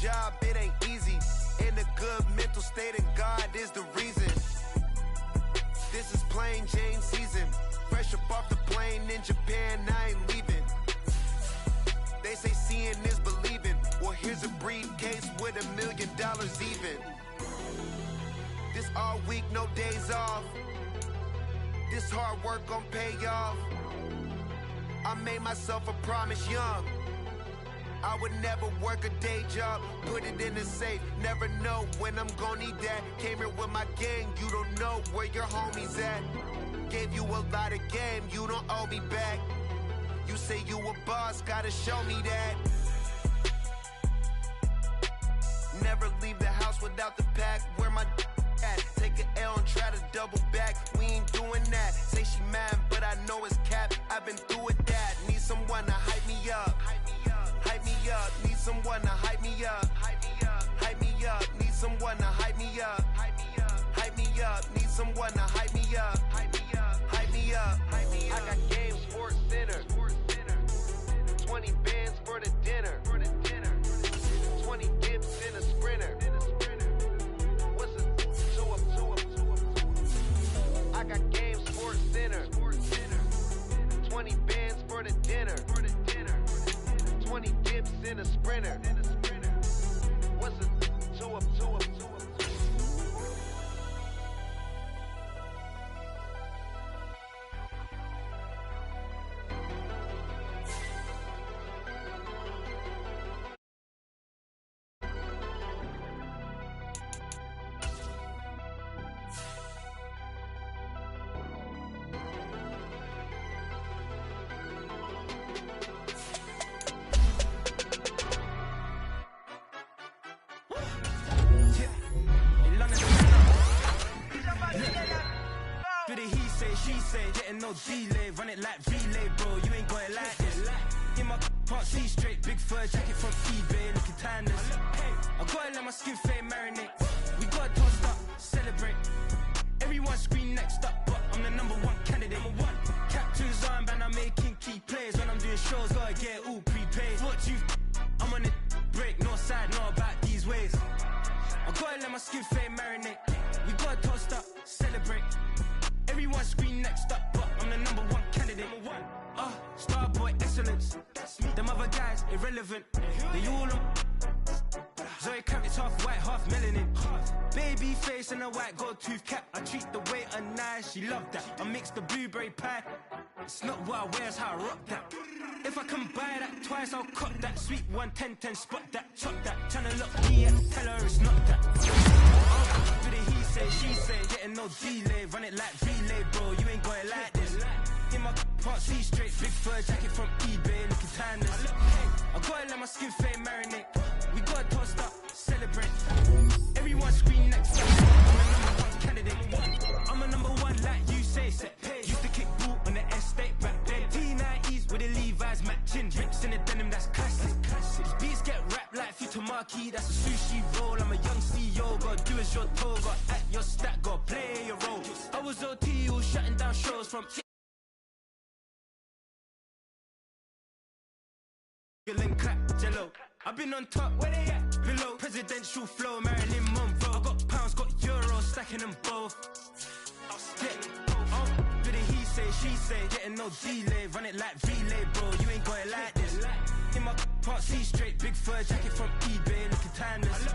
job, it ain't easy. In a good mental state, and God is the reason. This is plain Jane season. Fresh up off the plane in Japan, I ain't leaving. They say seeing is believing. Well, here's a briefcase with $1 million even. This all week, no days off. This hard work gon' pay off. I made myself a promise young. I would never work a day job, put it in the safe. Never know when I'm gon' need that. Came here with my gang, you don't know where your homies at. Gave you a lot of game, you don't owe me back. You say you a boss, gotta show me that. Never leave the house without the pack. Where my at? Take an L and try to double back. We ain't doing that. Say she mad, but I know it's cap. I've been through with that. Need someone to hype me up. Hype me up. Need someone to hype me up. Hype me up. Need someone to hype me up. Hype me up. Need someone to hype me up. Hype me up. I got game, sports center. 20 bands for the dinner. 20 dips in a sprinter. What's a 2 up? I got game, sports center. 20 bands for the dinner. 20 dips in a sprinter. What's a 2 up? Getting no delay, run it like relay, bro. You ain't got it like this. In my can't see straight, big fur jacket from eBay, looking timeless. I gotta let my skin fade marinate. We gotta toast up, celebrate. Everyone scream next up, but I'm the #1 candidate. Captain's armband, I'm making key plays. When I'm doing shows, gotta get all prepaid. What you? I'm on it break, no side, no about these ways. I gotta let my skin fade marinate. We gotta toast up, celebrate. Everyone scream next up, but I'm the #1 candidate. Starboy excellence. Them other guys irrelevant. They all on. Zoe Camp, it's half white, half melanin. Baby face and a white gold tooth cap. I treat the waiter nice, she love that. I mix the blueberry pie. It's not what I wear, it's how I rock that. If I can buy that twice, I'll cut that. Sweet 110, spot that, chop that. Tryna look me and tell her it's not that. Do the he say, she say, getting no delay. Run it like relay, bro, you ain't got it like this. In my can't see straight, big fur jacket from eBay, looking timeless. I gotta let my skin fade marinate. We gotta toast up, celebrate. Everyone scream next up. I'm the #1 candidate. I'm a #1 like you say, set pay. Used to kick ball on the estate back then. T90s with the Levi's matching. Rips in the denim, that's classic. Beats get wrapped like Futamaki, that's a sushi roll. I'm a young CEO, gotta do as you're told. Gotta act your stat, gotta play your role. I was OT, all shutting down shows from and clap, jello. I've been on top, where they at? Below, presidential flow, Marilyn Monroe. I got pounds, got euros, stacking them both. Do the he say, she say, getting no delay. Run it like relay, bro, you ain't got it like this. In my can't see straight, big fur jacket from eBay, looking timeless.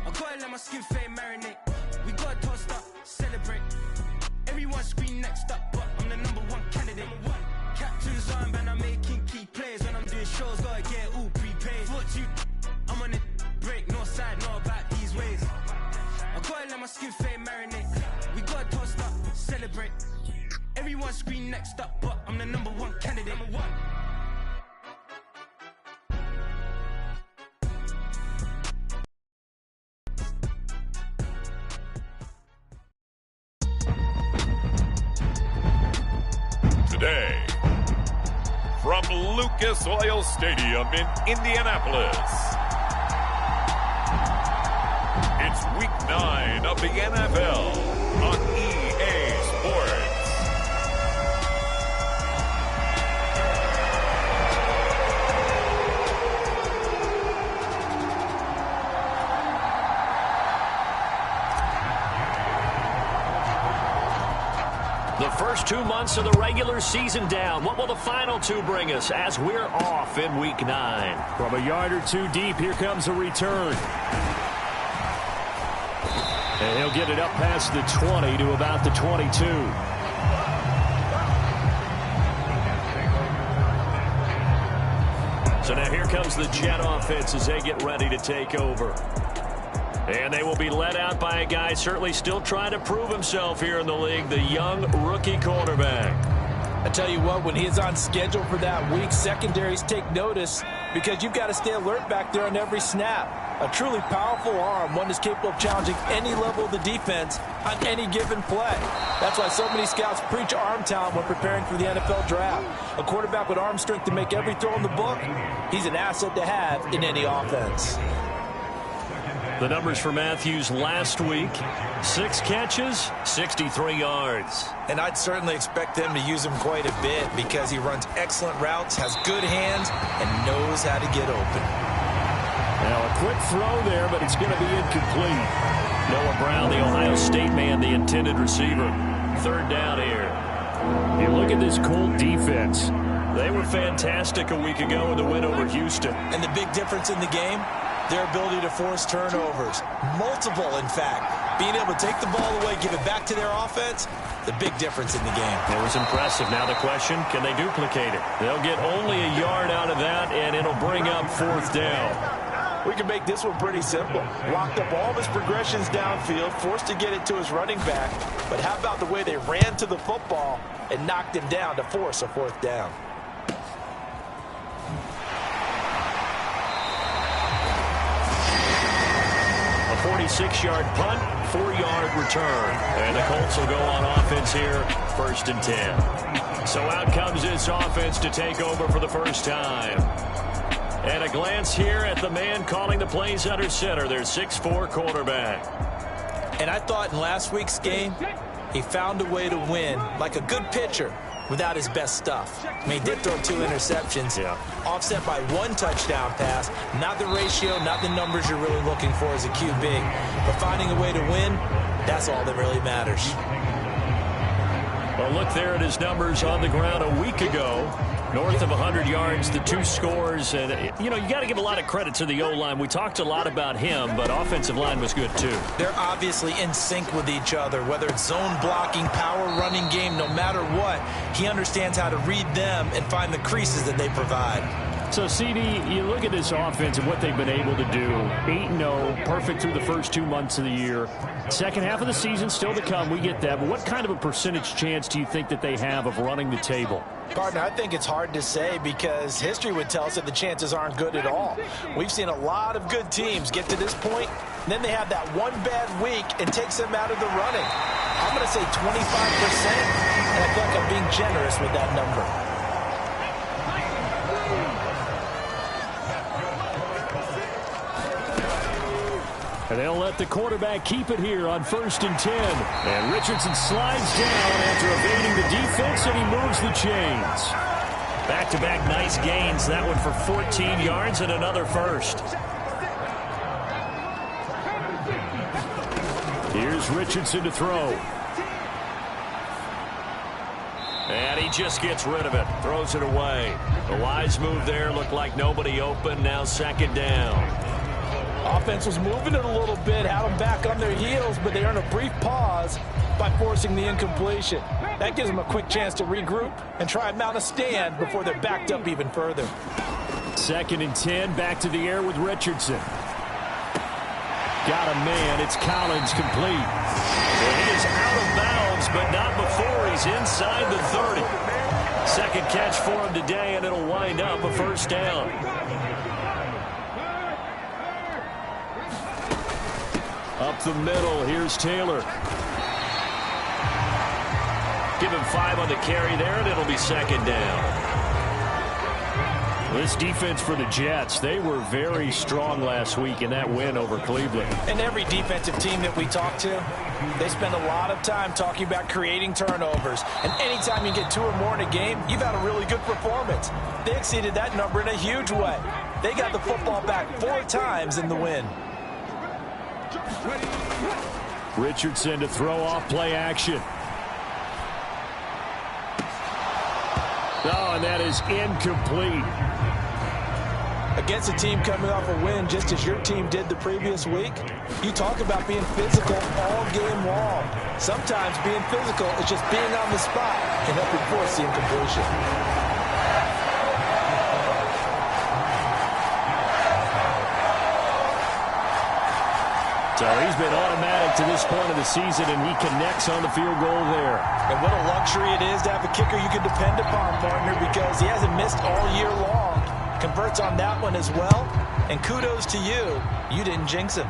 I gotta let my skin fade marinate. We gotta toast up, celebrate. Everyone scream next up, but I'm the #1 candidate. Captain's armband, I'm making key plays. When I'm doing shows, gotta get all prepaid. What you? I'm on it break, no side, no about these ways. I gotta let my skin fade marinate. We gotta toast up, celebrate. Everyone scream next up, but I'm the #1 candidate. Today, from Lucas Oil Stadium in Indianapolis, it's Week 9 of the NFL on EA Sports. first 2 months of the regular season down. What will the final two bring us as we're off in Week 9? From a yard or two deep, here comes a return. And he'll get it up past the 20 to about the 22. So now here comes the Jet offense as they get ready to take over. And they will be led out by a guy certainly still trying to prove himself here in the league, the young rookie quarterback. I tell you what, when he's on schedule for that week, secondaries take notice because you've got to stay alert back there on every snap. A truly powerful arm, one that's capable of challenging any level of the defense on any given play. That's why so many scouts preach arm talent when preparing for the NFL draft. A quarterback with arm strength to make every throw in the book, he's an asset to have in any offense. The numbers for Matthews last week, 6 catches, 63 yards. And I'd certainly expect them to use him quite a bit because he runs excellent routes, has good hands, and knows how to get open. Now a quick throw there, but it's going to be incomplete. Noah Brown, the Ohio State man, the intended receiver. Third down here. You look at this Colt defense. They were fantastic a week ago in the win over Houston. And the big difference in the game? Their ability to force turnovers. Multiple, in fact. Being able to take the ball away, give it back to their offense, the big difference in the game. It was impressive. Now the question, can they duplicate it? They'll get only a yard out of that, and it'll bring up 4th down. We can make this one pretty simple. Locked up all of his progressions downfield, forced to get it to his running back. But how about the way they ran to the football and knocked him down to force a 4th down? A 46-yard punt, 4-yard return. And the Colts will go on offense here, 1st and 10. So out comes this offense to take over for the first time. And a glance here at the man calling the plays under center, their 6'4" quarterback. And I thought in last week's game, he found a way to win like a good pitcher without his best stuff. I mean, he did throw 2 interceptions, offset by 1 touchdown pass. Not the ratio, not the numbers you're really looking for as a QB. But finding a way to win, that's all that really matters. Well, look there at his numbers on the ground a week ago. North of 100 yards, the 2 scores. And, you know, you got to give a lot of credit to the O-line. We talked a lot about him, but offensive line was good, too. They're obviously in sync with each other, whether it's zone blocking, power running game, no matter what. He understands how to read them and find the creases that they provide. So, CD, you look at this offense and what they've been able to do. 8-0, perfect through the first 2 months of the year. Second half of the season still to come. We get that. But what kind of a percentage chance do you think that they have of running the table? Partner, I think it's hard to say because history would tell us that the chances aren't good at all. We've seen a lot of good teams get to this point, and then they have that one bad week and takes them out of the running. I'm going to say 25%, and I feel like I'm being generous with that number. And they'll let the quarterback keep it here on 1st and 10. And Richardson slides down after evading the defense, and he moves the chains. Back-to-back nice gains. That one for 14 yards and another first. Here's Richardson to throw. And he just gets rid of it. Throws it away. A wise move there. Looked like nobody open. Now 2nd down. Offense was moving it a little bit, had them back on their heels, but they earned a brief pause by forcing the incompletion. That gives them a quick chance to regroup and try and mount a stand before they're backed up even further. 2nd and 10, back to the air with Richardson. Got a man, it's Collins complete. And he is out of bounds, but not before he's inside the 30. Second catch for him today, and it'll wind up a 1st down. Up the middle, here's Taylor. Give him 5 on the carry there, and it'll be 2nd down. This defense for the Jets, they were very strong last week in that win over Cleveland. And every defensive team that we talk to, they spend a lot of time talking about creating turnovers. And anytime you get 2 or more in a game, you've had a really good performance. They exceeded that number in a huge way. They got the football back 4 times in the win. Richardson to throw off play action. Oh, and that is incomplete. Against a team coming off a win just as your team did the previous week, you talk about being physical all game long. Sometimes being physical is just being on the spot and helping force the incompletion. So he's been automatic to this point of the season, and he connects on the field goal there. And what a luxury it is to have a kicker you can depend upon, partner, because he hasn't missed all year long. Converts on that one as well. And kudos to you. You didn't jinx him.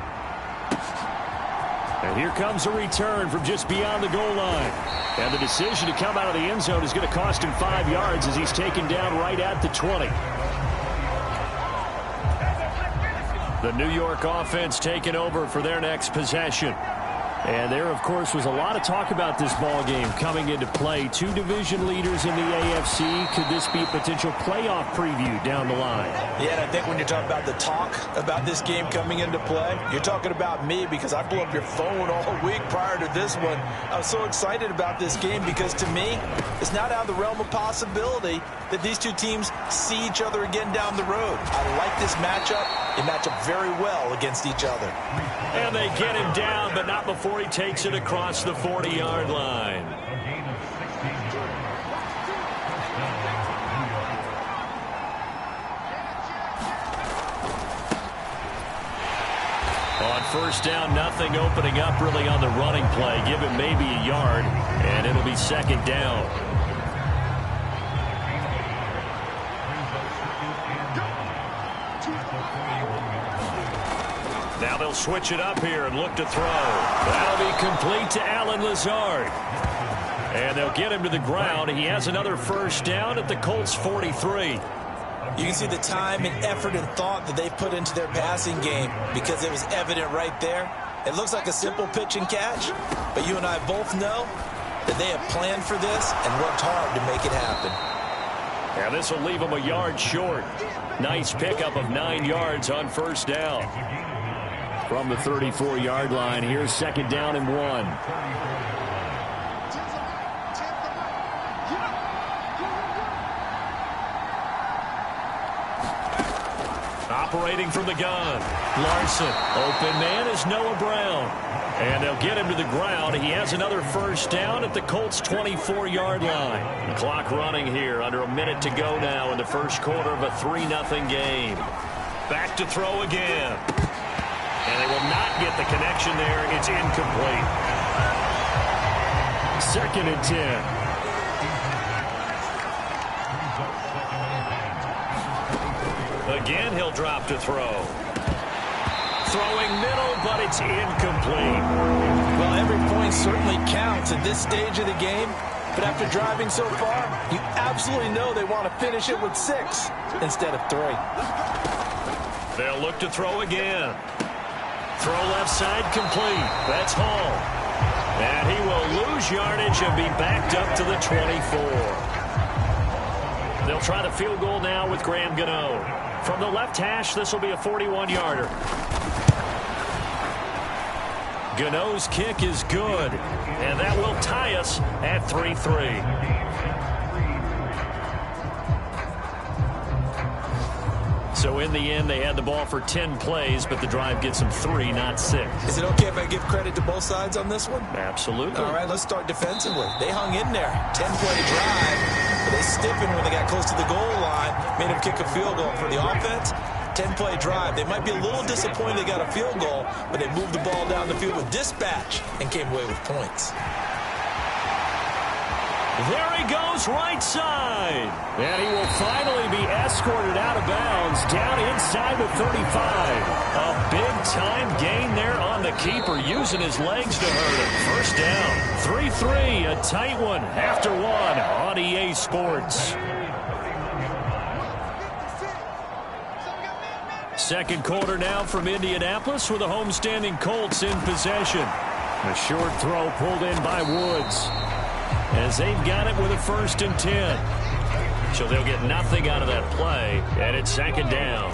And here comes a return from just beyond the goal line. And the decision to come out of the end zone is going to cost him 5 yards as he's taken down right at the 20. The New York offense taking over for their next possession. And there, of course, was a lot of talk about this ball game coming into play. Two division leaders in the AFC. Could this be a potential playoff preview down the line? Yeah, and I think when you're talking about the talk about this game coming into play, you're talking about me because I blew up your phone all week prior to this one. I was so excited about this game because, to me, it's not out of the realm of possibility that these two teams see each other again down the road. I like this matchup. They match up very well against each other. And they get him down, but not before he takes it across the 40-yard line. On first down, nothing opening up really on the running play. Give him maybe a yard, and it'll be second down. Now they'll switch it up here and look to throw. That'll be complete to Allen Lazard. And they'll get him to the ground. He has another first down at the Colts 43. You can see the time and effort and thought that they put into their passing game because it was evident right there. It looks like a simple pitch and catch, but you and I both know that they have planned for this and worked hard to make it happen. And this will leave him a yard short. Nice pickup of 9 yards on first down. From the 34-yard line, here's second down and 1. Operating from the gun. Larson. Open man is Noah Brown. And they'll get him to the ground. He has another first down at the Colts 24-yard line. The clock running here. Under a minute to go now in the first quarter of a 3-0 game. Back to throw again. And they will not get the connection there. It's incomplete. Second and 10. Again, he'll drop to throw. Throwing middle, but it's incomplete. Well, every point certainly counts at this stage of the game. But after driving so far, you absolutely know they want to finish it with 6 instead of 3. They'll look to throw again. Throw left side complete. That's Hall. And he will lose yardage and be backed up to the 24. They'll try the field goal now with Graham Gano. From the left hash, this will be a 41-yarder. Gano's kick is good. And that will tie us at 3-3. So in the end, they had the ball for 10 plays, but the drive gets them 3, not 6. Is it okay if I give credit to both sides on this one? Absolutely. All right, let's start defensively. They hung in there. 10-play drive, but they stiffened when they got close to the goal line, made them kick a field goal. For the offense, 10-play drive. They might be a little disappointed they got a field goal, but they moved the ball down the field with dispatch and came away with points. There he goes, right side. And he will finally be escorted out of bounds down inside the 35. A big-time gain there on the keeper, using his legs to hurt him. First down. 3-3, a tight one after one on EA Sports. Second quarter now from Indianapolis with the homestanding Colts in possession. A short throw pulled in by Woods, as they've got it with a 1st and 10. So they'll get nothing out of that play, and it's second down.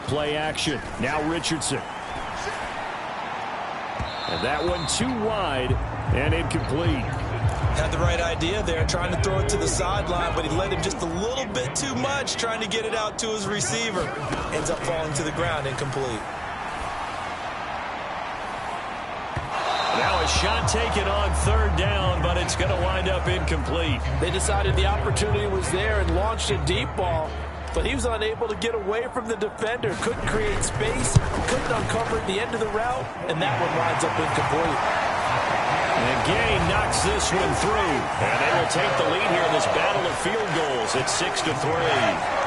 Play action. Now Richardson. And that one too wide and incomplete. Had the right idea there, trying to throw it to the sideline, but he led him just a little bit too much, trying to get it out to his receiver. Ends up falling to the ground, incomplete. Now a shot taken on third down, but it's going to wind up incomplete. They decided the opportunity was there and launched a deep ball, but he was unable to get away from the defender. Couldn't create space, couldn't uncover at the end of the route, and that one winds up incomplete. And Gay knocks this one through. And they will take the lead here in this battle of field goals. It's 6-3.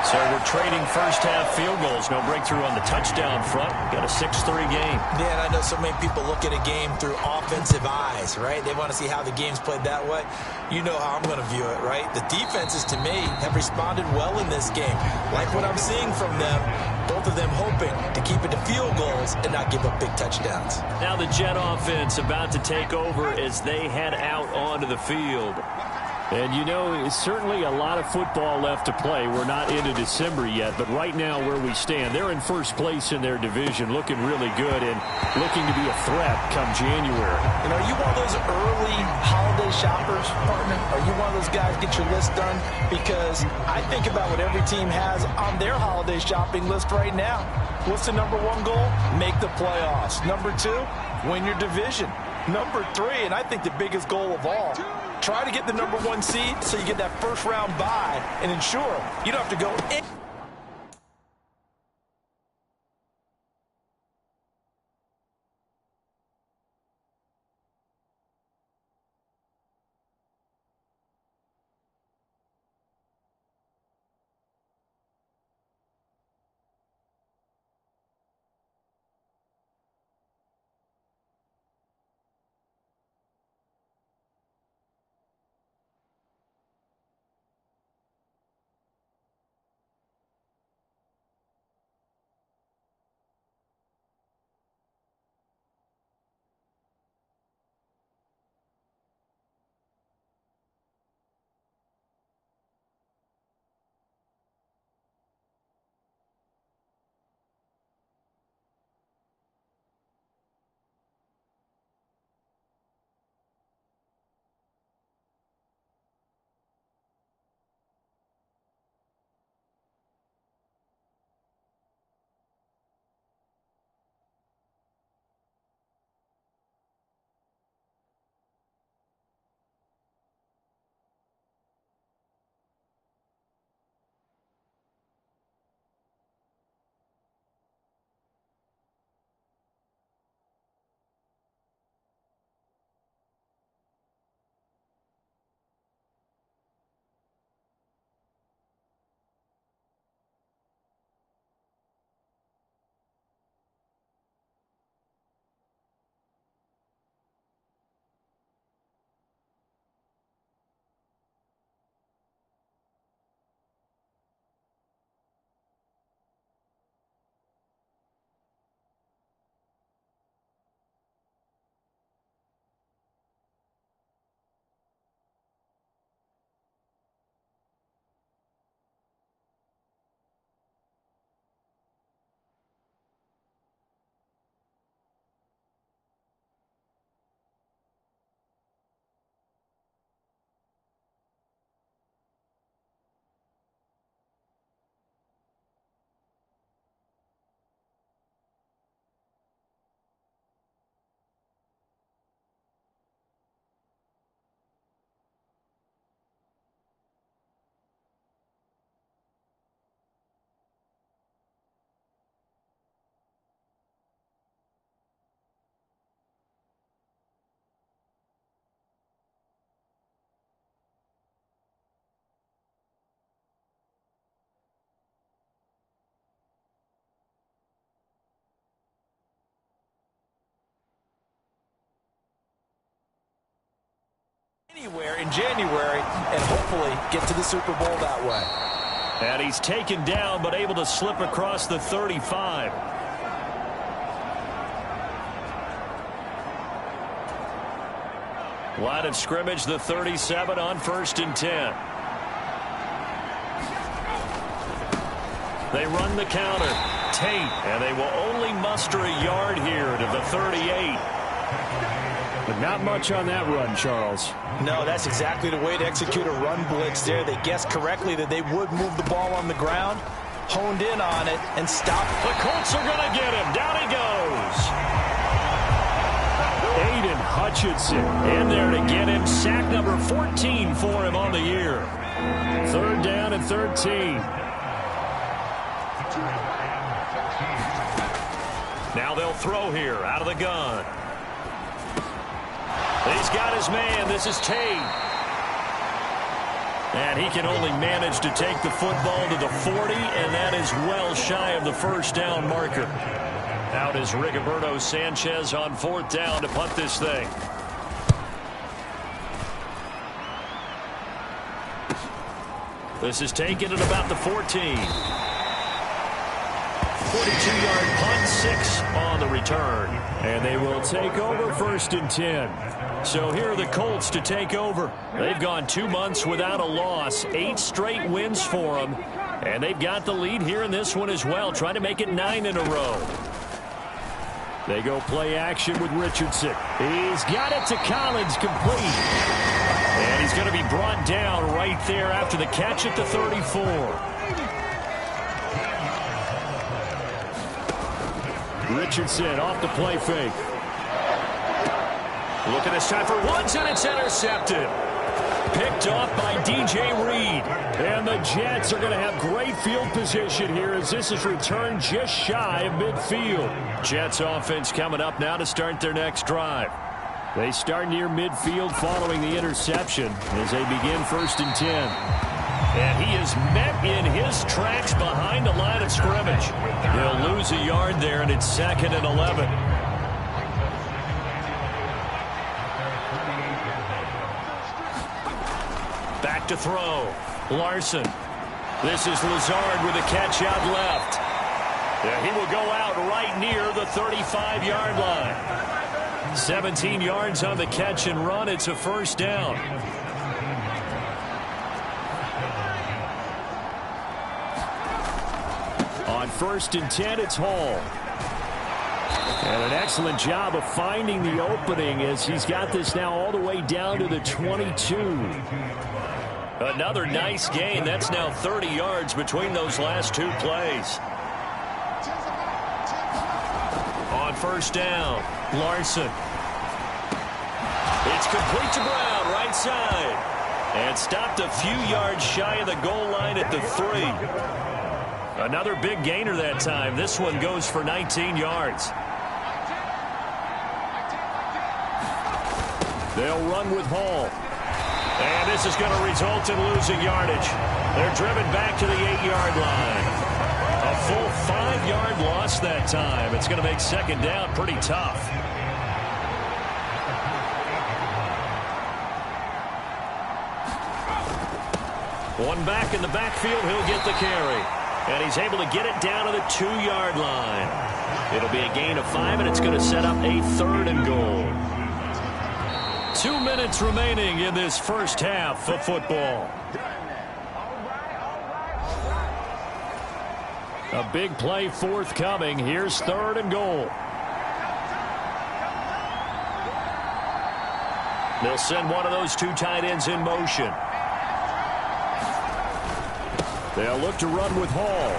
So we're trading first-half field goals. No breakthrough on the touchdown front. Got a 6-3 game. Yeah, and I know so many people look at a game through offensive eyes, right? They want to see how the game's played that way. You know how I'm going to view it, right? The defenses, to me, have responded well in this game. Like what I'm seeing from them, both of them hoping to keep it to field goals and not give up big touchdowns. Now the Jet offense about to take over as they head out onto the field. And, you know, it's certainly a lot of football left to play. We're not into December yet, but right now where we stand, they're in first place in their division, looking really good and looking to be a threat come January. And are you one of those early holiday shoppers, partner? Are you one of those guys get your list done? Because I think about what every team has on their holiday shopping list right now. What's the number one goal? Make the playoffs. Number two, win your division. Number three, and I think the biggest goal of all, try to get the number one seed so you get that first round bye and ensure you don't have to go in. Anywhere in January and hopefully get to the Super Bowl that way. And he's taken down but able to slip across the 35. Line of scrimmage, the 37 on 1st and 10. They run the counter. Tate, and they will only muster a yard here to the 38. But not much on that run, Charles. No, that's exactly the way to execute a run blitz there. They guessed correctly that they would move the ball on the ground, honed in on it, and stopped. The Colts are going to get him. Down he goes. Aiden Hutchinson in there to get him. Sack number 14 for him on the year. 3rd down and 13. Now they'll throw here out of the gun. He's got his man. This is Tate. And he can only manage to take the football to the 40, and that is well shy of the first down marker. Out is Rigoberto Sanchez on 4th down to punt this thing. This is taken at about the 14. 42-yard punt, 6 on the return. And they will take over 1st and 10. So here are the Colts to take over. They've gone 2 months without a loss, 8 straight wins for them. And they've got the lead here in this one as well, trying to make it 9 in a row. They go play action with Richardson. He's got it to Collins, complete. And he's going to be brought down right there after the catch at the 34. Richardson off the play fake. Look at this time for Woods, and it's intercepted. Picked off by DJ Reed. And the Jets are going to have great field position here as this is returned just shy of midfield. Jets offense coming up now to start their next drive. They start near midfield following the interception as they begin 1st and 10. And he is met in his tracks behind the line of scrimmage. He'll lose a yard there, and it's 2nd and 11. Back to throw. Larson. This is Lazard with a catch out left. Yeah, he will go out right near the 35-yard line. 17 yards on the catch and run. It's a 1st down. On 1st and 10, it's Hall. And an excellent job of finding the opening as he's got this now all the way down to the 22. Another nice gain. That's now 30 yards between those last 2 plays. On 1st down, Larson. It's complete to Brown, right side. And stopped a few yards shy of the goal line at the 3. Another big gainer that time. This one goes for 19 yards. They'll run with Hall. And this is going to result in losing yardage. They're driven back to the 8-yard line. A full 5-yard loss that time. It's going to make 2nd down pretty tough. One back in the backfield. He'll get the carry. And he's able to get it down to the 2-yard line. It'll be a gain of 5, and it's going to set up a 3rd and goal. 2 minutes remaining in this first half of football. A big play forthcoming. Here's 3rd and goal. They'll send one of those 2 tight ends in motion. They'll look to run with Hall.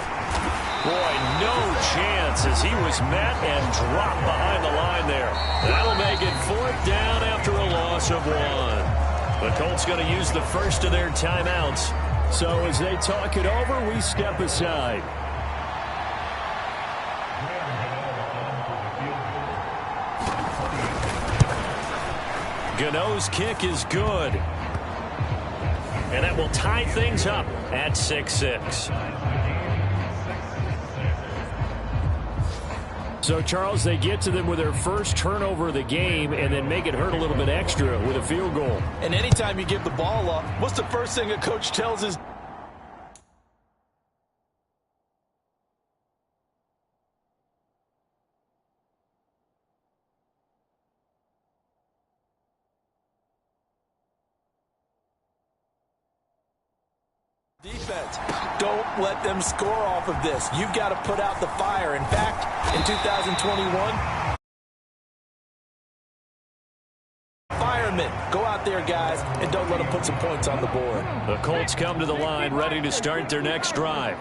Boy, no chance as he was met and dropped behind the line there. That'll make it 4th down after a loss of 1. The Colts going to use the first of their timeouts. So as they talk it over, we step aside. Gano's kick is good. And that will tie things up at 6-6. So, Charles, they get to them with their first turnover of the game and then make it hurt a little bit extra with a field goal. And anytime you give the ball up, what's the first thing a coach tells his Defense, don't let them score off of this. You've got to put out the fire. In fact, in 2021, firemen, go out there, guys, and don't let them put some points on the board. The Colts come to the line ready to start their next drive.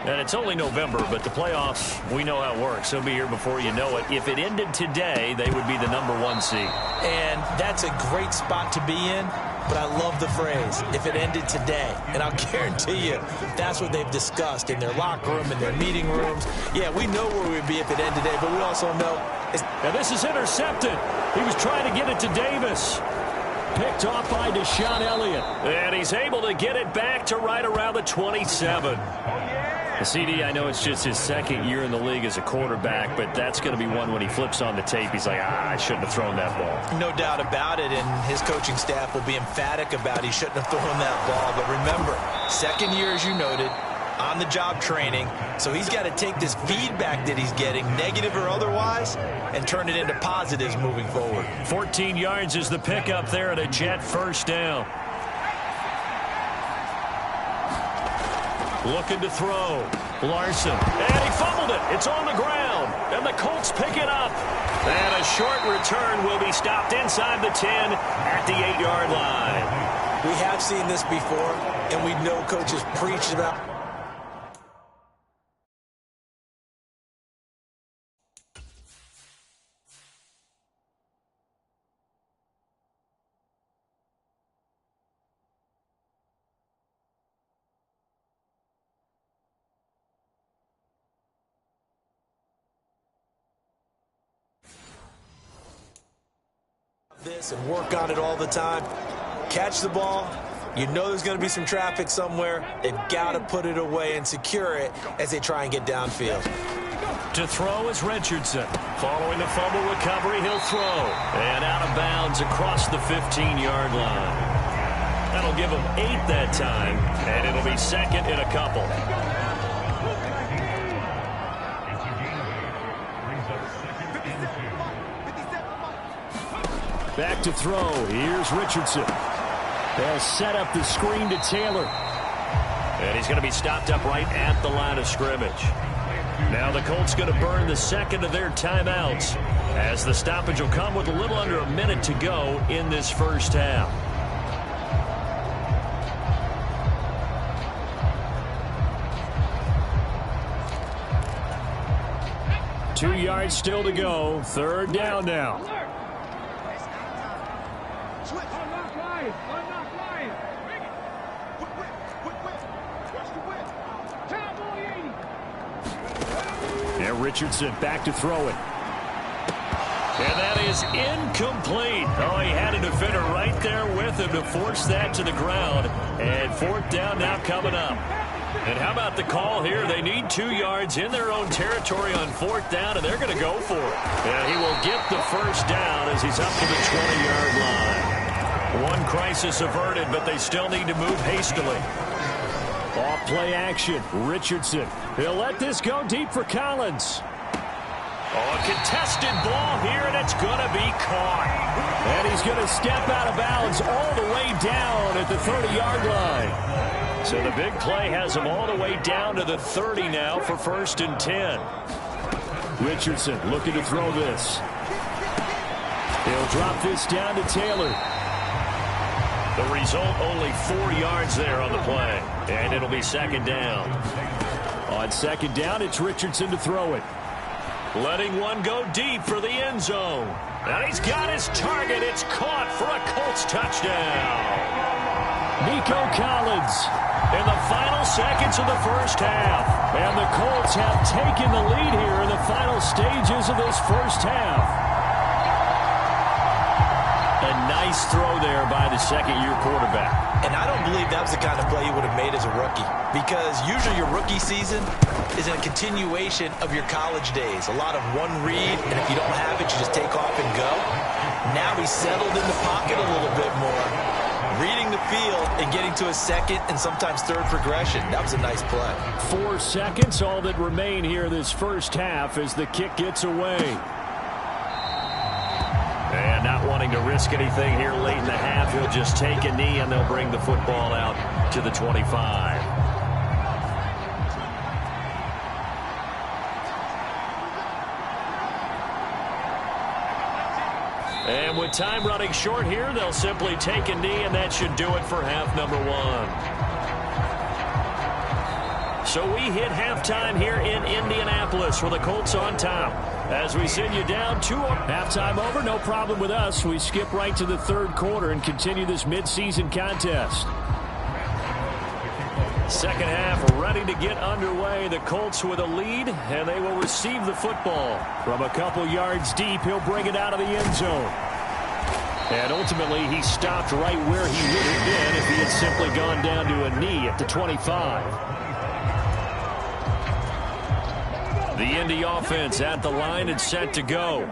And it's only November, but the playoffs, we know how it works. They'll be here before you know it. If it ended today, they would be the #1 seed. And that's a great spot to be in, but I love the phrase, if it ended today. And I'll guarantee you, that's what they've discussed in their locker room, in their meeting rooms. Yeah, we know where we'd be if it ended today, but we also know. And this is intercepted. He was trying to get it to Davis. Picked off by Deshaun Elliott. And he's able to get it back to right around the 27. CD, I know it's just his second year in the league as a quarterback, but that's going to be one when he flips on the tape. He's like, I shouldn't have thrown that ball. No doubt about it, and his coaching staff will be emphatic about he shouldn't have thrown that ball. But remember, second year, as you noted, on-the-job training, so he's got to take this feedback that he's getting, negative or otherwise, and turn it into positives moving forward. 14 yards is the pickup there at a Jet first down. Looking to throw. Larson. And he fumbled it. It's on the ground. And the Colts pick it up. And a short return will be stopped inside the 10 at the 8-yard line. We have seen this before, and we know coaches preach about. This and work on it all the time. Catch the ball. You know there's going to be some traffic somewhere. They've got to put it away and secure it as they try and get downfield. To throw is Richardson. Following the fumble recovery, he'll throw. And out of bounds across the 15-yard line. That'll give him 8 that time, and it'll be second in a couple. Back to throw. Here's Richardson. They'll set up the screen to Taylor. And he's going to be stopped up right at the line of scrimmage. Now the Colts going to burn the second of their timeouts, as the stoppage will come with a little under a minute to go in this first half. Two yards still to go. Third down now. And Richardson back to throw it. And that is incomplete. Oh, he had a defender right there with him to force that to the ground. And fourth down now coming up. And how about the call here? They need 2 yards in their own territory on fourth down, and they're going to go for it. And he will get the first down as he's up to the 20-yard line. One crisis averted, but they still need to move hastily. Off play action. Richardson. He'll let this go deep for Collins. Oh, a contested ball here, and it's going to be caught. And he's going to step out of bounds all the way down at the 30-yard line. So the big play has him all the way down to the 30 now for 1st and 10. Richardson looking to throw this. He'll drop this down to Taylor. The result, only 4 yards there on the play. And it'll be second down. On second down, it's Richardson to throw it. Letting one go deep for the end zone. And he's got his target. It's caught for a Colts touchdown. Nico Collins. In the final seconds of the first half. And the Colts have taken the lead here in the final stages of this first half. A nice throw there by the second-year quarterback. And I don't believe that was the kind of play he would have made as a rookie, because usually your rookie season is a continuation of your college days. A lot of one read, and if you don't have it, you just take off and go. Now he's settled in the pocket a little bit more, reading the field and getting to a second and sometimes third progression. That was a nice play. 4 seconds, all that remain here in this first half as the kick gets away. And not wanting to risk anything here late in the half, he'll just take a knee and they'll bring the football out to the 25. And with time running short here, they'll simply take a knee, and that should do it for half number one. So we hit halftime here in Indianapolis with the Colts on top. As we send you down 2. Halftime over, no problem with us. We skip right to the third quarter and continue this midseason contest. Second half ready to get underway. The Colts with a lead, and they will receive the football. From a couple yards deep, he'll bring it out of the end zone. And ultimately, he stopped right where he would have been if he had simply gone down to a knee at the 25. The Indy offense at the line and set to go.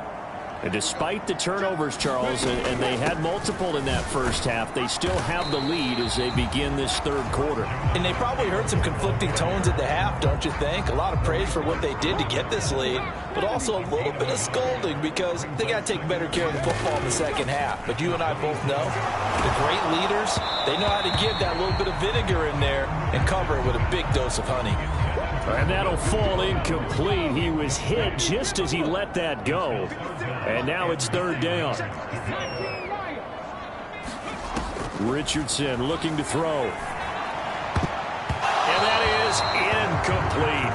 And despite the turnovers, Charles, and they had multiple in that first half, they still have the lead as they begin this third quarter. And they probably heard some conflicting tones at the half, don't you think? A lot of praise for what they did to get this lead, but also a little bit of scolding because they got to take better care of the football in the second half. But you and I both know the great leaders, they know how to give that little bit of vinegar in there and cover it with a big dose of honey. And that'll fall incomplete. He was hit just as he let that go. And now it's third down. Richardson looking to throw. And that is incomplete.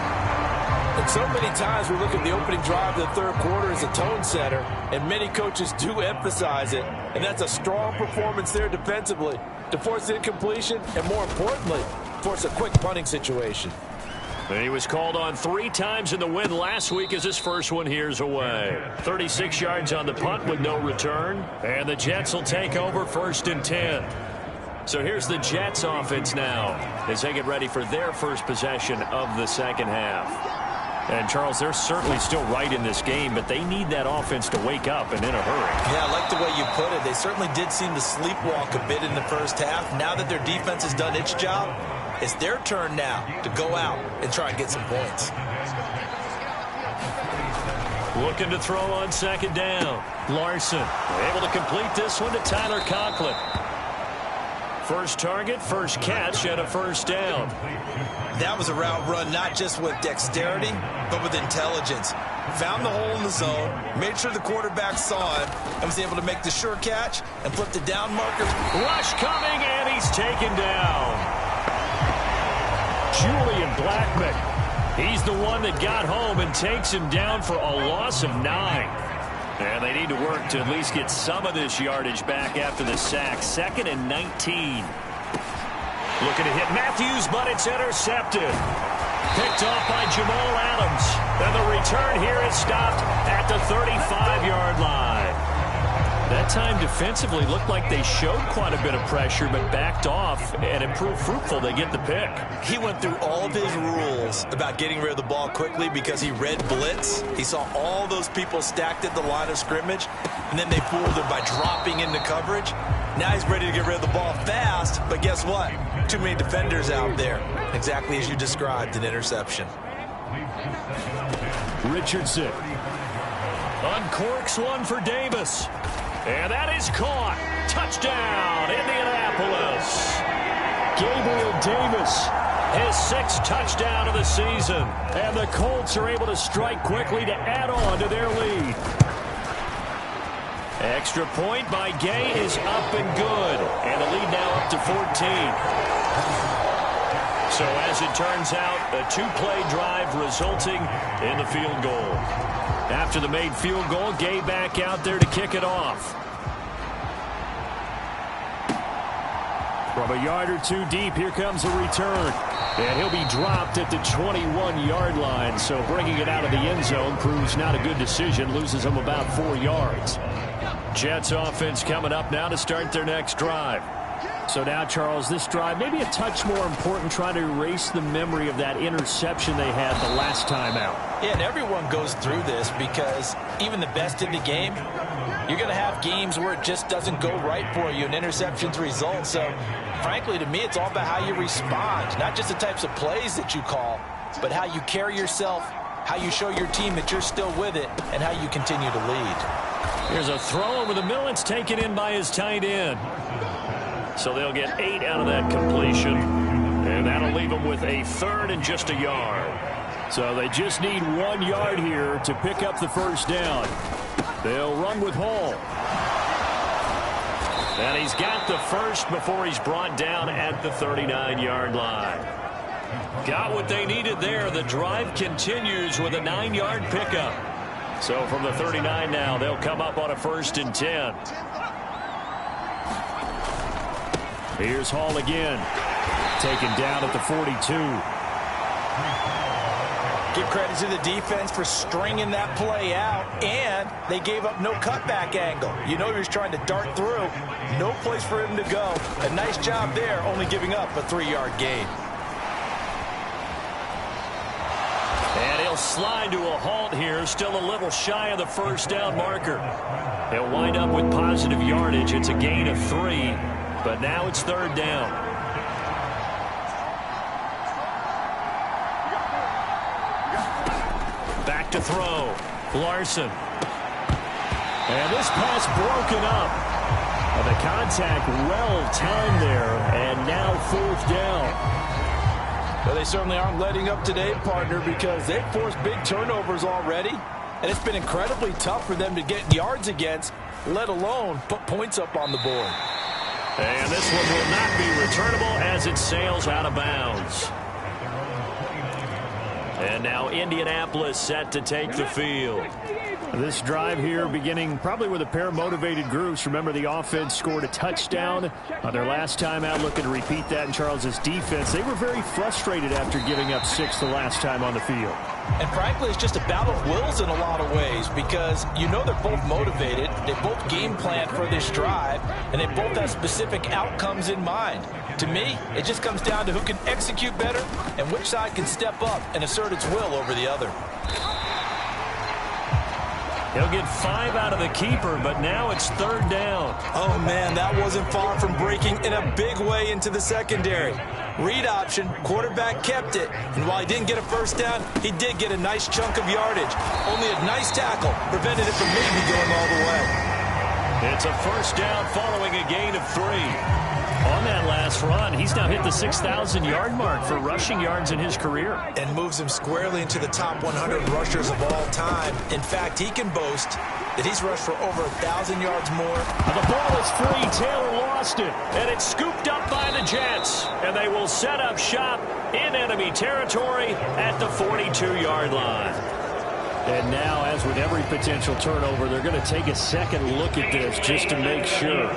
And so many times we look at the opening drive of the third quarter as a tone setter, and many coaches do emphasize it. And that's a strong performance there defensively to force incompletion and, more importantly, force a quick punting situation. He was called on 3 times in the win last week as his first one here's away. 36 yards on the punt with no return. And the Jets will take over 1st and 10. So here's the Jets offense now as they get ready for their first possession of the second half. And, Charles, they're certainly still right in this game, but they need that offense to wake up and in a hurry. Yeah, I like the way you put it. They certainly did seem to sleepwalk a bit in the first half. Now that their defense has done its job, it's their turn now to go out and try and get some points. Looking to throw on second down. Larson able to complete this one to Tyler Conklin. First target, first catch, and a first down. That was a route run not just with dexterity, but with intelligence. Found the hole in the zone, made sure the quarterback saw it, and was able to make the sure catch and flip the down marker. Rush coming, and he's taken down. Julian Blackman. He's the one that got home and takes him down for a loss of 9. And they need to work to at least get some of this yardage back after the sack. 2nd and 19. Looking to hit Matthews, but it's intercepted. Picked off by Jamal Adams. And the return here is stopped at the 35-yard line. That time defensively looked like they showed quite a bit of pressure, but backed off and improved fruitful. They get the pick. He went through all of his rules about getting rid of the ball quickly because he read blitz. He saw all those people stacked at the line of scrimmage, and then they fooled him by dropping into coverage. Now he's ready to get rid of the ball fast, but guess what? Too many defenders out there. Exactly as you described, an interception. Richardson uncorks one for Davis. And that is caught. Touchdown, Indianapolis. Gabriel Davis, his 6th touchdown of the season. And the Colts are able to strike quickly to add on to their lead. Extra point by Gay is up and good. And the lead now up to 14. So as it turns out, a 2-play drive resulting in the field goal. After the made field goal, Gay back out there to kick it off. From a yard or 2 deep, here comes a return. And he'll be dropped at the 21-yard line. So bringing it out of the end zone proves not a good decision. Loses him about 4 yards. Jets offense coming up now to start their next drive. So now, Charles, this drive maybe a touch more important, trying to erase the memory of that interception they had the last time out. Yeah, and everyone goes through this because even the best in the game, you're going to have games where it just doesn't go right for you and interceptions result. So, frankly, to me, it's all about how you respond, not just the types of plays that you call, but how you carry yourself, how you show your team that you're still with it, and how you continue to lead. Here's a throw over the middle. It's taken in by his tight end. So they'll get 8 out of that completion, and that'll leave them with a 3rd and just a yard. So they just need 1 yard here to pick up the first down. They'll run with Hall. And he's got the first before he's brought down at the 39-yard line. Got what they needed there. The drive continues with a 9-yard pickup. So from the 39 now, they'll come up on a 1st and 10. Here's Hall again. Taken down at the 42. Give credit to the defense for stringing that play out, and they gave up no cutback angle. You know he was trying to dart through. No place for him to go. A nice job there, only giving up a 3-yard gain. And he'll slide to a halt here, still a little shy of the 1st down marker. He'll wind up with positive yardage. It's a gain of 3, but now it's 3rd down. Back to throw. Larson. And this pass broken up. And the contact well timed there, and now 4th down. Well, they certainly aren't letting up today, partner, because they've forced big turnovers already, and it's been incredibly tough for them to get yards against, let alone put points up on the board. And this one will not be returnable as it sails out of bounds. And now Indianapolis set to take the field. This drive here beginning probably with a pair of motivated groups. Remember, the offense scored a touchdown on their last time out, looking to repeat that in Charles's defense. They were very frustrated after giving up 6 the last time on the field. And frankly, it's just a battle of wills in a lot of ways, because you know they're both motivated, they both game plan for this drive, and they both have specific outcomes in mind. To me, it just comes down to who can execute better and which side can step up and assert its will over the other. He'll get 5 out of the keeper, but now it's 3rd down. Oh, man, that wasn't far from breaking in a big way into the secondary. Read option, quarterback kept it, and while he didn't get a 1st down, he did get a nice chunk of yardage. Only a nice tackle prevented it from maybe going all the way. It's a 1st down following a gain of 3. On that last run, he's now hit the 6,000-yard mark for rushing yards in his career. And moves him squarely into the top 100 rushers of all time. In fact, he can boast that he's rushed for over 1,000 yards more. The ball is free. Taylor lost it. And it's scooped up by the Jets. And they will set up shop in enemy territory at the 42-yard line. And now, as with every potential turnover, they're going to take a second look at this just to make sure.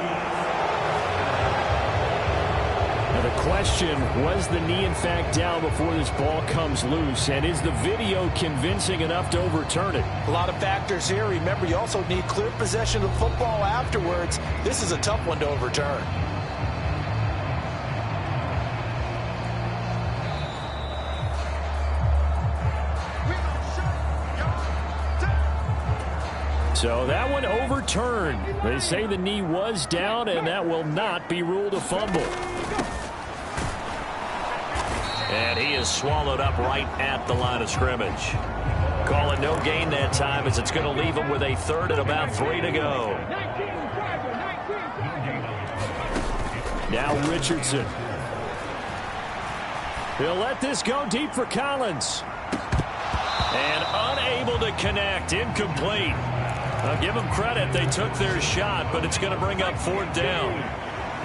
The question, was the knee in fact down before this ball comes loose? And is the video convincing enough to overturn it? A lot of factors here. Remember, you also need clear possession of the football afterwards. This is a tough one to overturn. So that one overturned. They say the knee was down, and that will not be ruled a fumble. And he is swallowed up right at the line of scrimmage. Call it no gain that time, as it's going to leave him with a 3rd and about 3 to go. Now Richardson. He'll let this go deep for Collins. And unable to connect, incomplete. I'll give them credit, they took their shot, but it's going to bring up 4th down.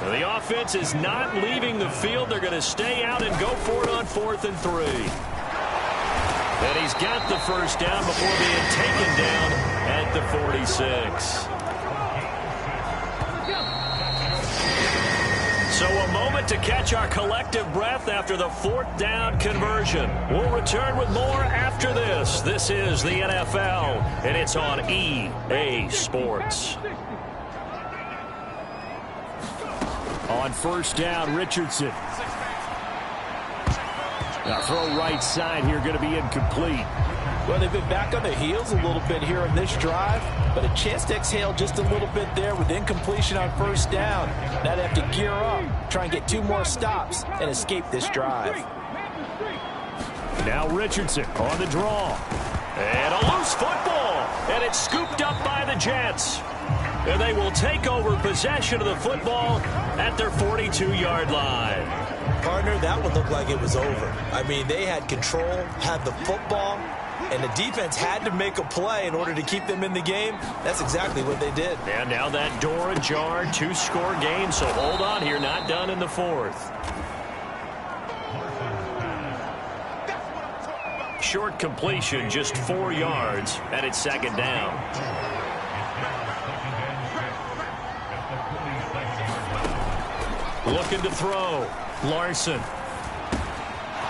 The offense is not leaving the field. They're going to stay out and go for it on 4th and 3. And he's got the 1st down before being taken down at the 46. So a moment to catch our collective breath after the 4th down conversion. We'll return with more after this. This is the NFL, and it's on EA Sports. On 1st down, Richardson. Now throw right side here, going to be incomplete. Well, they've been back on their heels a little bit here in this drive, but a chance to exhale just a little bit there with incompletion on 1st down. Now they have to gear up, try and get 2 more stops and escape this drive. Now Richardson on the draw. And a loose football, and it's scooped up by the Jets. And they will take over possession of the football at their 42-yard line. Partner, that would look like it was over. I mean, they had control, had the football, and the defense had to make a play in order to keep them in the game. That's exactly what they did. And now that door ajar, 2-score game, so hold on here, not done in the fourth. Short completion, just 4 yards, and it's second down. Looking to throw. Larson.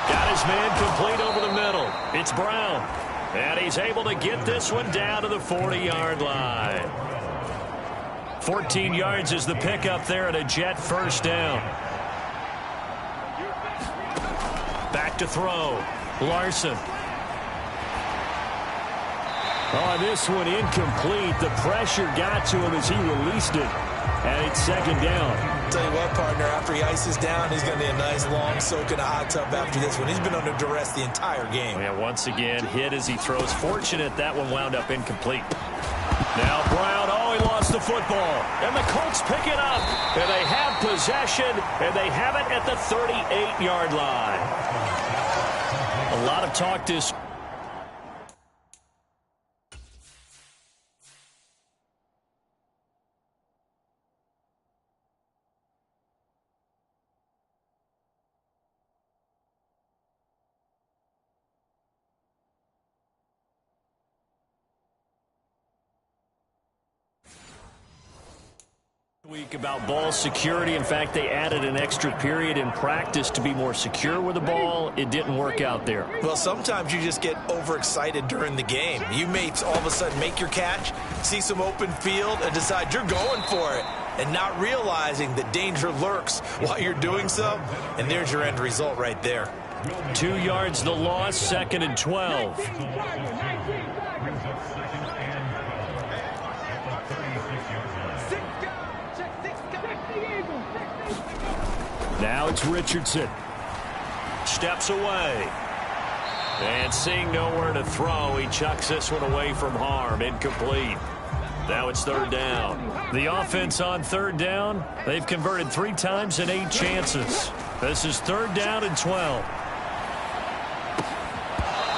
Got his man complete over the middle. It's Brown. And he's able to get this one down to the 40-yard line. 14 yards is the pickup there and a Jet first down. Back to throw. Larson. Oh, this one incomplete. The pressure got to him as he released it. And it's second down. Tell you what, partner, after he ices down, he's going to need a nice long soak in a hot tub after this one. He's been under duress the entire game. Yeah, once again, hit as he throws. Fortunate that one wound up incomplete. Now Brown, oh, he lost the football. And the Colts pick it up. And they have possession, and they have it at the 38-yard line. A lot of talk this. Week about ball security. In fact, they added an extra period in practice to be more secure with the ball. It didn't work out there. Well, sometimes you just get overexcited during the game. You may all of a sudden make your catch, see some open field, and decide you're going for it, and not realizing that danger lurks while you're doing so. And there's your end result right there. 2 yards the loss, second and 12. Now it's Richardson. Steps away. And seeing nowhere to throw, he chucks this one away from harm. Incomplete. Now it's third down. The offense on third down, they've converted 3 times in 8 chances. This is third down and 12.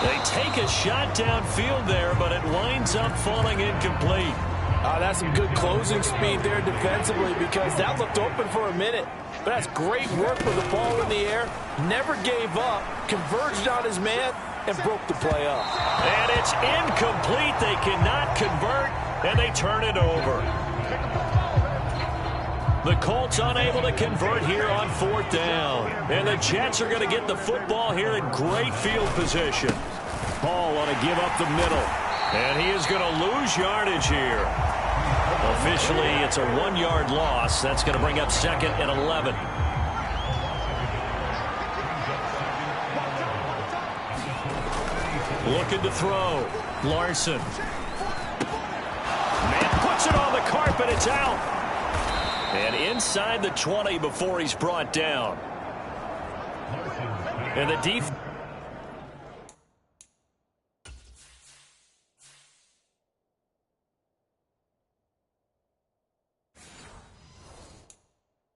They take a shot downfield there, but it winds up falling incomplete. That's some good closing speed there defensively, because that looked open for a minute. But that's great work with the ball in the air. Never gave up, converged on his man, and broke the play up. And it's incomplete. They cannot convert, and they turn it over. The Colts unable to convert here on fourth down. And the Jets are going to get the football here in great field position. Ball want to give up the middle. And he is going to lose yardage here. Officially, it's a 1-yard loss. That's going to bring up second and 11. Looking to throw. Larson. Man puts it on the carpet. It's out. And inside the 20 before he's brought down. And the defense.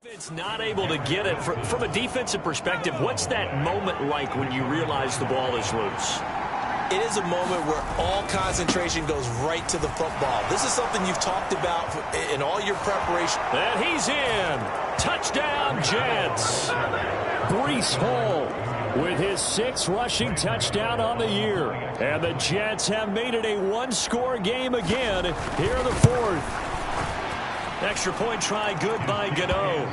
It's not able to get it. From a defensive perspective, what's that moment like when you realize the ball is loose? It is a moment where all concentration goes right to the football. This is something you've talked about in all your preparation. And he's in. Touchdown, Jets. Breece Hall with his 6th rushing touchdown on the year. And the Jets have made it a 1-score game again here in the fourth. Extra point try good by Gano.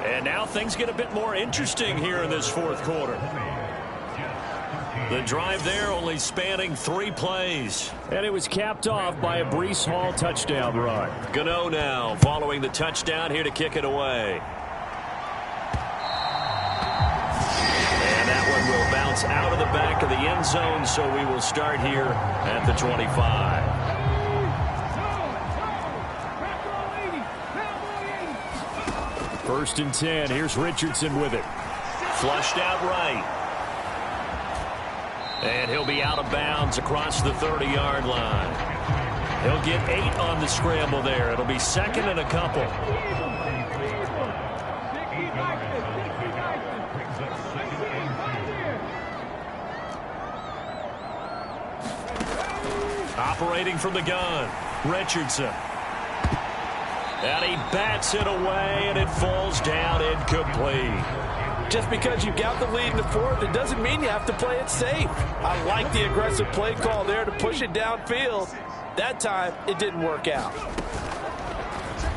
And now things get a bit more interesting here in this fourth quarter. The drive there only spanning 3 plays. And it was capped off by a Breece Hall touchdown run. Gano now following the touchdown here to kick it away. And that one will bounce out of the back of the end zone, so we will start here at the 25. First and 10. Here's Richardson with it. Flushed out right. And he'll be out of bounds across the 30-yard line. He'll get 8 on the scramble there. It'll be second and a couple. Operating from the gun, Richardson. And he bats it away, and it falls down incomplete. Just because you got the lead in the fourth, it doesn't mean you have to play it safe. I like the aggressive play call there to push it downfield. That time, it didn't work out.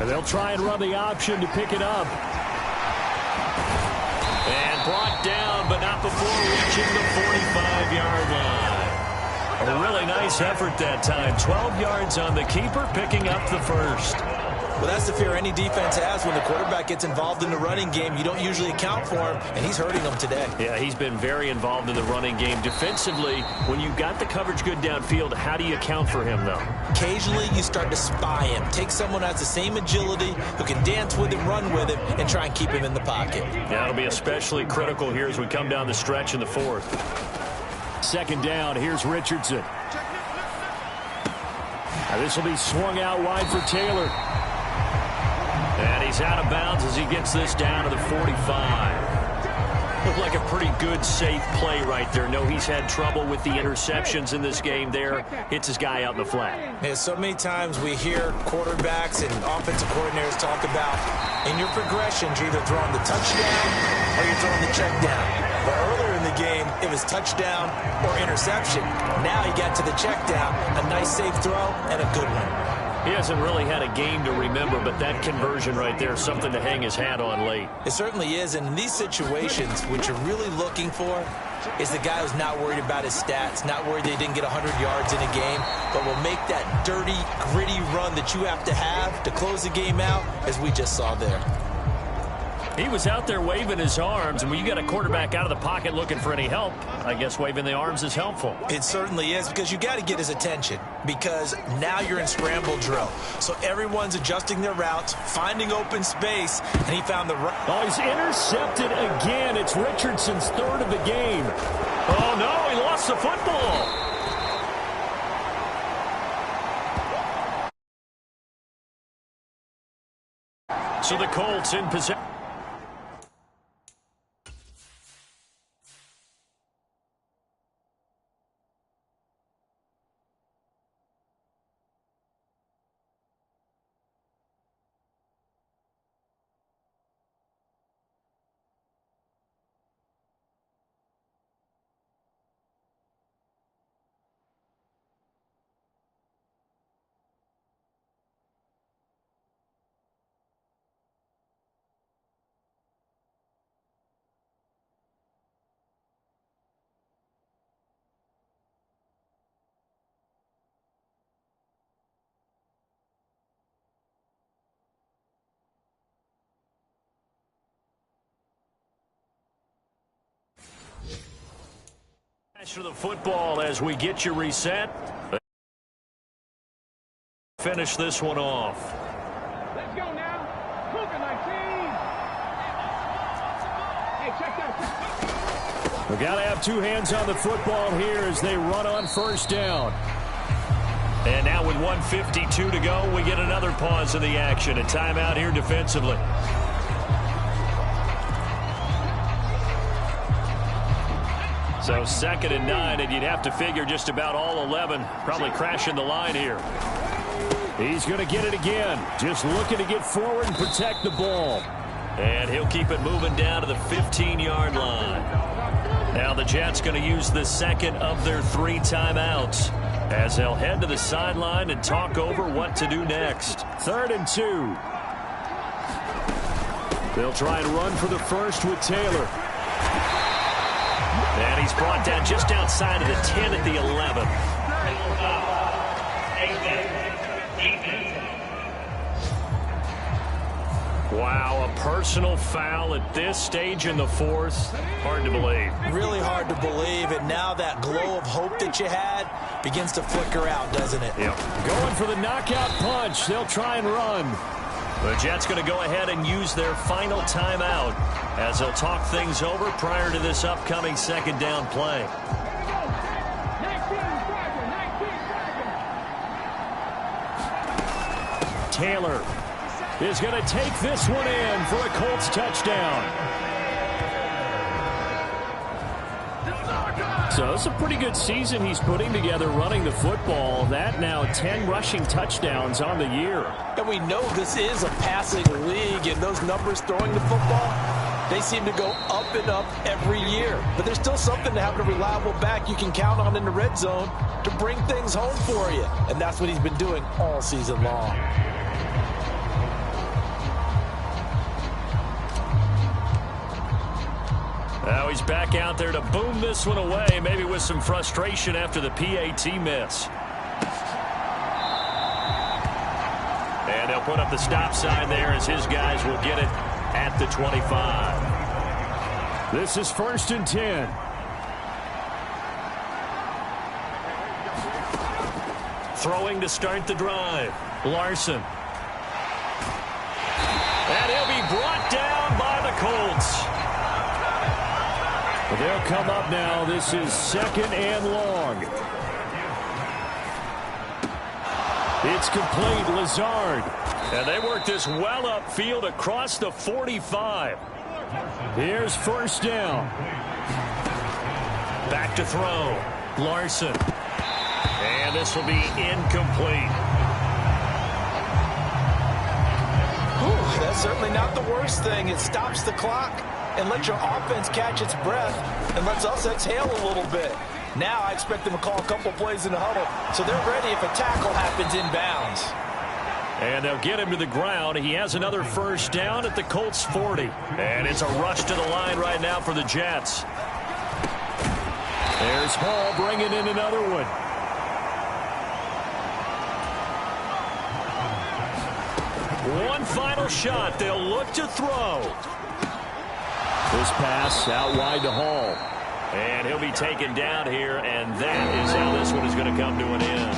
And they'll try and run the option to pick it up. And brought down, but not before reaching the 45-yard line. A really nice effort that time. 12 yards on the keeper, picking up the first. Well, that's the fear any defense has when the quarterback gets involved in the running game. You don't usually account for him, and he's hurting them today. Yeah, he's been very involved in the running game. Defensively, when you've got the coverage good downfield, how do you account for him, though? Occasionally, you start to spy him. Take someone who has the same agility, who can dance with him, run with him, and try and keep him in the pocket. Yeah, it'll be especially critical here as we come down the stretch in the fourth. Second down, here's Richardson. Now this will be swung out wide for Taylor. And he's out of bounds as he gets this down to the 45. Looked like a pretty good, safe play right there. No, he's had trouble with the interceptions in this game there. Hits his guy out in the flat. Yeah, so many times we hear quarterbacks and offensive coordinators talk about in your progressions, you're either throwing the touchdown or you're throwing the check down. But earlier in the game, it was touchdown or interception. Now he got to the check down, a nice safe throw, and a good one. He hasn't really had a game to remember, but that conversion right there is something to hang his hat on late. It certainly is, and in these situations, what you're really looking for is the guy who's not worried about his stats, not worried they didn't get 100 yards in a game, but will make that dirty, gritty run that you have to close the game out, as we just saw there. He was out there waving his arms, and when you got a quarterback out of the pocket looking for any help, I guess waving the arms is helpful. It certainly is, because you got to get his attention, because now you're in scramble drill. So everyone's adjusting their routes, finding open space, and he found the right. Oh, he's intercepted again. It's Richardson's third of the game. Oh, no, he lost the football. So the Colts in possession. To the football as we get you reset. Finish this one off. Let's go now. Cougar 19. Hey, check that. We've got to have two hands on the football here as they run on first down. And now with 1:52 to go, we get another pause in the action. A timeout here defensively. So 2nd and 9, and you'd have to figure just about all 11 probably crashing the line here. He's going to get it again. Just looking to get forward and protect the ball. And he'll keep it moving down to the 15-yard line. Now the Jets going to use the second of their 3 timeouts as they'll head to the sideline and talk over what to do next. 3rd and 2. They'll try and run for the first with Taylor. And he's brought down just outside of the 10 at the 11. Wow, a personal foul at this stage in the fourth. Hard to believe. Really hard to believe, and now that glow of hope that you had begins to flicker out, doesn't it? Yep. Going for the knockout punch. They'll try and run. The Jets going to go ahead and use their final timeout as they'll talk things over prior to this upcoming 2nd down play. 19 seconds. Taylor is going to take this one in for a Colts touchdown. So it's a pretty good season he's putting together running the football. That now 10 rushing touchdowns on the year. And we know this is a passing league, and those numbers throwing the football, they seem to go up and up every year. But there's still something to having a reliable back you can count on in the red zone to bring things home for you. And that's what he's been doing all season long. Now he's back out there to boom this one away, maybe with some frustration after the PAT miss. And they'll put up the stop sign there as his guys will get it at the 25. This is 1st and 10. Throwing to start the drive. Larson. And he'll be brought down by the Colts. They'll come up now. This is 2nd and long. It's complete. Lazard. And they work this well upfield across the 45. Here's 1st down. Back to throw. Larson. And this will be incomplete. Whew, that's certainly not the worst thing. It stops the clock and lets your offense catch its breath and lets us exhale a little bit. Now I expect them to call a couple plays in the huddle so they're ready if a tackle happens inbounds. And they'll get him to the ground. He has another 1st down at the Colts 40. And it's a rush to the line right now for the Jets. There's Hall bringing in another one. One final shot. They'll look to throw. This pass out wide to Hall. And he'll be taken down here, and that is how this one is going to come to an end.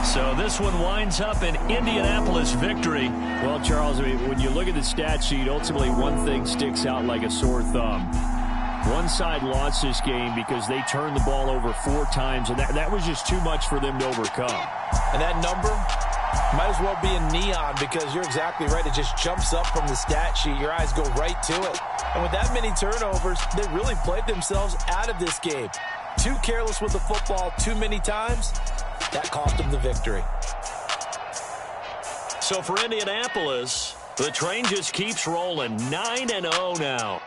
So this one winds up an Indianapolis victory. Well, Charles, I mean, when you look at the stat sheet, ultimately one thing sticks out like a sore thumb. One side lost this game because they turned the ball over 4 times, and that was just too much for them to overcome. And that number might as well be in neon because you're exactly right. It just jumps up from the stat sheet. Your eyes go right to it. And with that many turnovers, they really played themselves out of this game. Too careless with the football too many times. That cost them the victory. So for Indianapolis, the train just keeps rolling. 9-0 now.